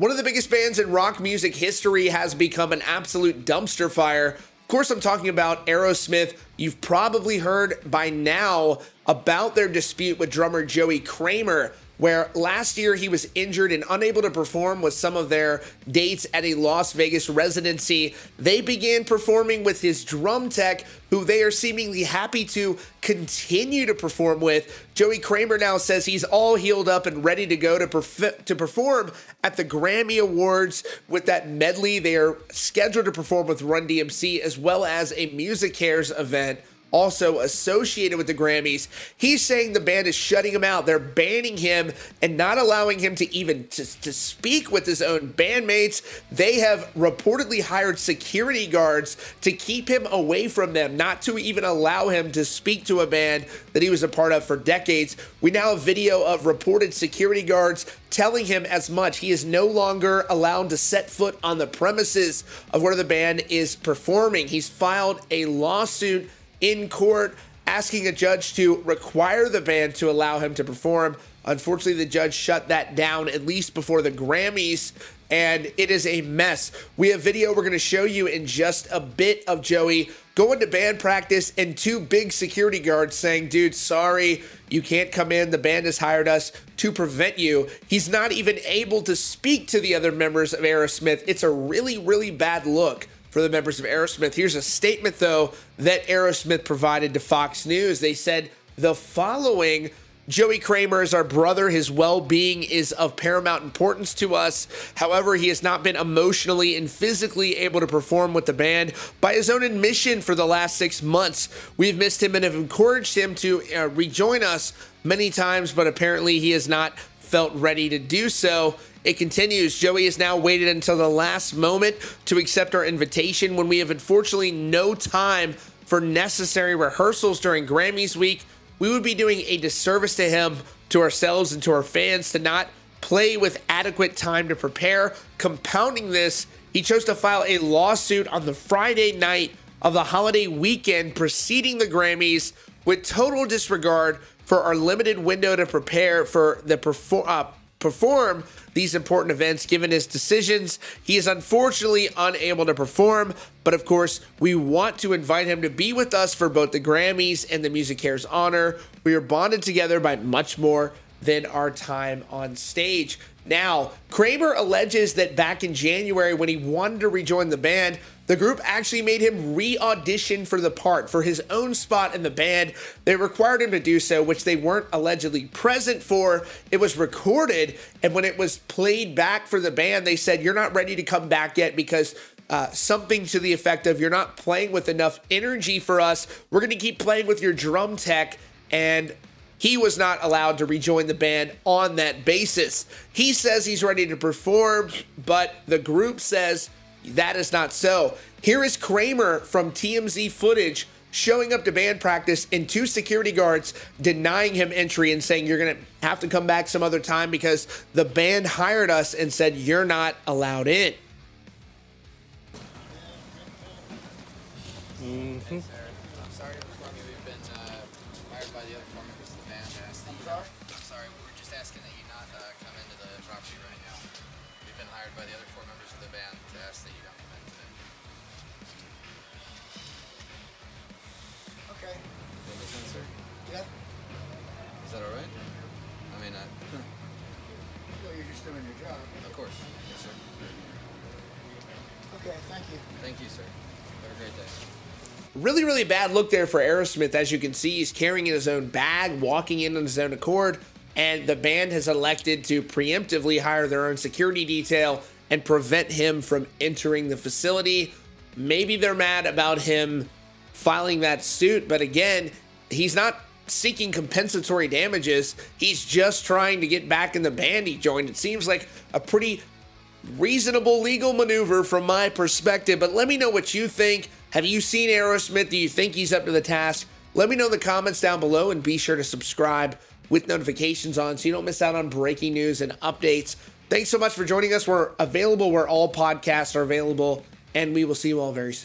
One of the biggest bands in rock music history has become an absolute dumpster fire. Of course, I'm talking about Aerosmith. You've probably heard by now about their dispute with drummer Joey Kramer, where last year he was injured and unable to perform with some of their dates at a Las Vegas residency. They began performing with his drum tech, who they are seemingly happy to continue to perform with. Joey Kramer now says he's all healed up and ready to go to perform at the Grammy Awards with that medley. They are scheduled to perform with Run DMC as well as a Music Cares event also associated with the Grammys. He's saying the band is shutting him out. They're banning him and not allowing him to even to speak with his own bandmates. They have reportedly hired security guards to keep him away from them, not to even allow him to speak to a band that he was a part of for decades. We now have video of reported security guards telling him as much. He is no longer allowed to set foot on the premises of where the band is performing. He's filed a lawsuit in court asking a judge to require the band to allow him to perform. Unfortunately, the judge shut that down at least before the Grammys, and it is a mess. We have video we're going to show you in just a bit of Joey going to band practice and two big security guards saying, dude, sorry, you can't come in. The band has hired us to prevent you. He's not even able to speak to the other members of Aerosmith. It's a really, really bad look for the members of Aerosmith. Here's a statement, though, that Aerosmith provided to Fox News. They said the following: Joey Kramer is our brother. His well-being is of paramount importance to us. However, he has not been emotionally and physically able to perform with the band by his own admission for the last 6 months. We've missed him and have encouraged him to rejoin us many times, but apparently he has not felt ready to do so. It continues. Joey has now waited until the last moment to accept our invitation when we have unfortunately no time for necessary rehearsals during Grammys week. We would be doing a disservice to him, to ourselves, and to our fans to not play with adequate time to prepare. Compounding this, he chose to file a lawsuit on the Friday night of the holiday weekend preceding the Grammys with total disregard for our limited window to prepare for the perform these important events. Given his decisions, he is unfortunately unable to perform, but of course we want to invite him to be with us for both the Grammys and the Music Cares honor. We are bonded together by much more than our time on stage. Now, Kramer alleges that back in January when he wanted to rejoin the band, the group actually made him re-audition for the part for his own spot in the band. They required him to do so, which they weren't allegedly present for. It was recorded, and when it was played back for the band, they said, you're not ready to come back yet because something to the effect of, you're not playing with enough energy for us. We're going to keep playing with your drum tech, and he was not allowed to rejoin the band on that basis. He says he's ready to perform, but the group says that is not so. Here is Kramer from TMZ footage showing up to band practice and two security guards denying him entry and saying, you're going to have to come back some other time because the band hired us and said you're not allowed in. I'm sorry to inform you, we've been hired by the other four members of the band to ask that you I'm sorry, we're just asking that you not come into the property right now. We've been hired by the other four members of the band to ask that you don't come in today. Okay. You listen, sir? Yeah. Is that alright? I mean, Well, you're just doing your job. of course. Yes, sir. Okay, thank you. Thank you, sir. Have a great day. Really, really bad look there for Aerosmith. As you can see, he's carrying in his own bag, walking in on his own accord, and the band has elected to preemptively hire their own security detail and prevent him from entering the facility. Maybe they're mad about him filing that suit, but again, he's not seeking compensatory damages. He's just trying to get back in the band he joined. It seems like a pretty reasonable legal maneuver from my perspective, but let me know what you think. Have you seen Aerosmith? Do you think he's up to the task? Let me know in the comments down below, and be sure to subscribe with notifications on so you don't miss out on breaking news and updates. Thanks so much for joining us. We're available where all podcasts are available, and we will see you all very soon.